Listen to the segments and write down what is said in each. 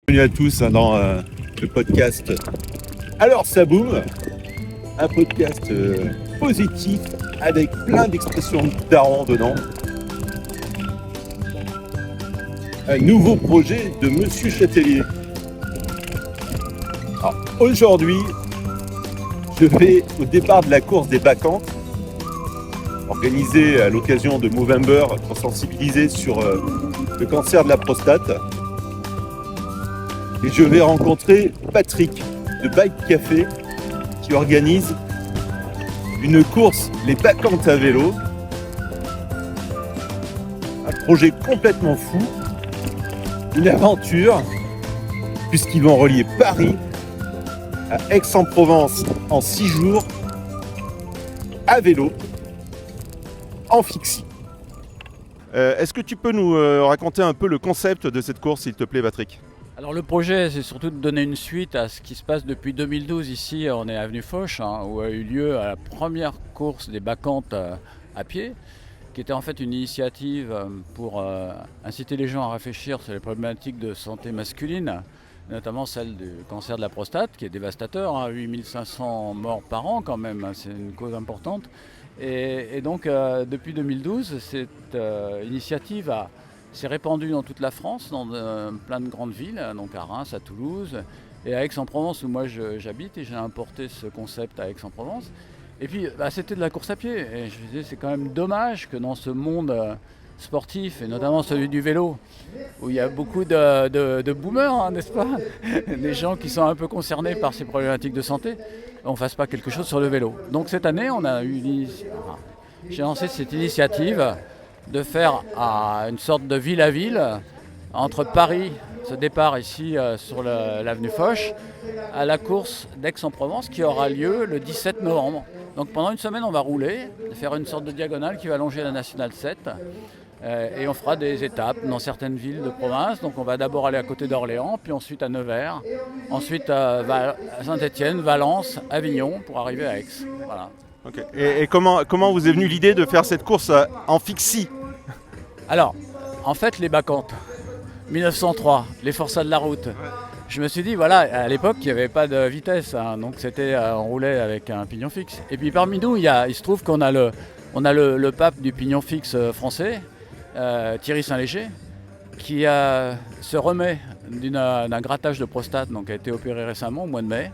Bienvenue à tous dans le podcast Alors ça boum, un podcast positif avec plein d'expressions darons dedans. Un nouveau projet de Monsieur Châtelier. Alors, aujourd'hui, je vais au départ de la course des Bacchantes, organisée à l'occasion de Movember pour sensibiliser sur le cancer de la prostate. Et je vais rencontrer Patrick de Bike Café qui organise une course, les Bacchantes à vélo. Un projet complètement fou, une aventure, puisqu'ils vont relier Paris à Aix-en-Provence en 6 jours, à vélo, en fixie. Est-ce que tu peux nous raconter un peu le concept de cette course, s'il te plaît, Patrick ? Alors le projet, c'est surtout de donner une suite à ce qui se passe depuis 2012 ici. On est avenue Foch, où a eu lieu la première course des Bacchantes à pied, qui était en fait une initiative pour inciter les gens à réfléchir sur les problématiques de santé masculine, notamment celle du cancer de la prostate, qui est dévastateur, 8500 morts par an quand même, c'est une cause importante. Et donc depuis 2012, cette initiative s'est répandue dans toute la France, dans plein de grandes villes, donc à Reims, à Toulouse et à Aix-en-Provence où moi j'habite, et j'ai importé ce concept à Aix-en-Provence. Et puis c'était de la course à pied, et je me disais c'est quand même dommage que dans ce monde sportif, et notamment celui du vélo, où il y a beaucoup de boomers, n'est-ce pas, des gens qui sont un peu concernés par ces problématiques de santé, on ne fasse pas quelque chose sur le vélo. Donc cette année, j'ai lancé cette initiative de faire une sorte de ville à ville entre Paris, ce départ ici sur l'avenue Foch, à la course d'Aix-en-Provence qui aura lieu le 17 novembre. Donc pendant une semaine, on va rouler, faire une sorte de diagonale qui va longer la Nationale 7. Et on fera des étapes dans certaines villes de province. Donc on va d'abord aller à côté d'Orléans, puis ensuite à Nevers, ensuite à Saint-Étienne, Valence, Avignon pour arriver à Aix. Voilà. Okay. Et comment vous est venue l'idée de faire cette course en fixie ? Alors, en fait, les Bacchantes, 1903, les forçats de la route. Je me suis dit, voilà, à l'époque, il n'y avait pas de vitesse, donc on roulait avec un pignon fixe. Et puis parmi nous, il se trouve qu'on a le pape du pignon fixe français, Thierry Saint-Léger, qui se remet d'un grattage de prostate, donc a été opéré récemment au mois de mai,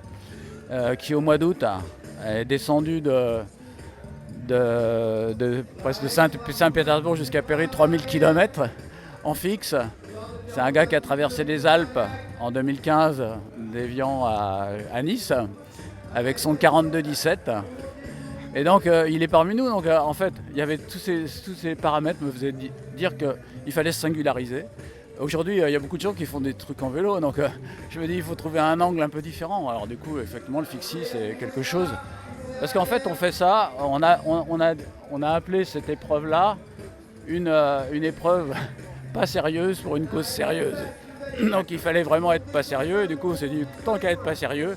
qui au mois d'août est descendu presque de Saint-Pétersbourg jusqu'à Péry, 3000 km en fixe. C'est un gars qui a traversé les Alpes en 2015, d'Évian à Nice, avec son 42-17. Et donc il est parmi nous. Donc en fait, il y avait tous ces paramètres me faisaient dire qu'il fallait se singulariser. Aujourd'hui, il y a beaucoup de gens qui font des trucs en vélo, donc je me dis il faut trouver un angle un peu différent. Alors du coup, effectivement, le fixie, c'est quelque chose. Parce qu'en fait, on fait ça, on a appelé cette épreuve-là une épreuve pas sérieuse pour une cause sérieuse. Donc il fallait vraiment être pas sérieux, et du coup on s'est dit, tant qu'à être pas sérieux,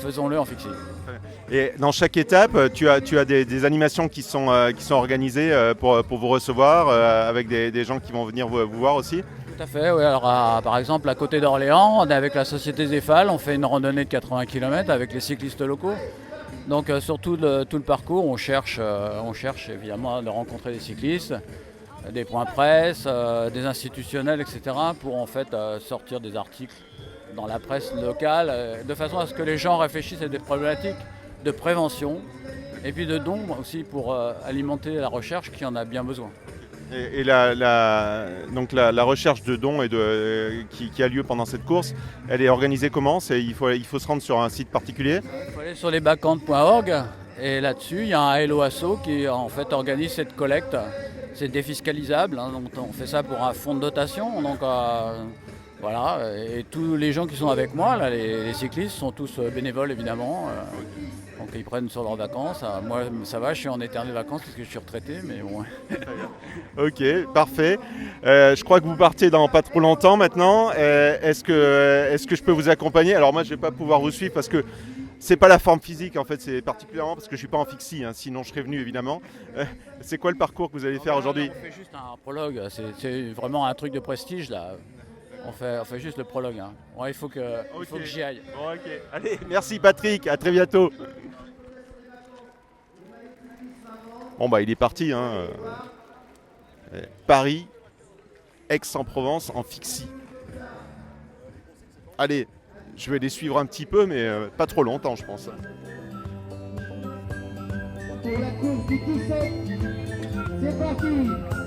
faisons-le en fixie. Et dans chaque étape, tu as des animations qui sont organisées pour vous recevoir, avec des gens qui vont venir vous voir aussi ? Tout à fait, oui. Alors par exemple à côté d'Orléans, on est avec la société Zéphal, on fait une randonnée de 80 km avec les cyclistes locaux. Donc sur tout le parcours, on cherche évidemment de rencontrer des cyclistes, des points presse, des institutionnels, etc. pour en fait sortir des articles dans la presse locale, de façon à ce que les gens réfléchissent à des problématiques de prévention et puis de dons aussi pour alimenter la recherche qui en a bien besoin. Et donc la recherche de dons qui a lieu pendant cette course, elle est organisée comment ? Il faut se rendre sur un site particulier ? Il faut aller sur lesbacchantes.org et là-dessus, il y a un Hello Asso qui en fait organise cette collecte. C'est défiscalisable, donc on fait ça pour un fonds de dotation. Donc voilà, et tous les gens qui sont avec moi, là, les cyclistes, sont tous bénévoles évidemment. Donc ils prennent sur leurs vacances. Moi ça va, je suis en éternelles vacances parce que je suis retraité, mais bon. Ok, parfait. Je crois que vous partez dans pas trop longtemps maintenant. Est-ce que je peux vous accompagner ? Alors moi je vais pas pouvoir vous suivre parce que c'est pas la forme physique en fait, c'est particulièrement parce que je suis pas en fixie, sinon je serais venu évidemment. C'est quoi le parcours que vous allez faire aujourd'hui ? On fait juste un prologue, c'est vraiment un truc de prestige là. On fait juste le prologue. Hein. Ouais, il faut que j'y aille. Bon, ok. Allez, merci Patrick, à très bientôt. Bon bah il est parti. Hein. Paris, Aix-en-Provence en fixie. Allez, je vais les suivre un petit peu, mais pas trop longtemps, je pense. Pour la course du 17, c'est parti.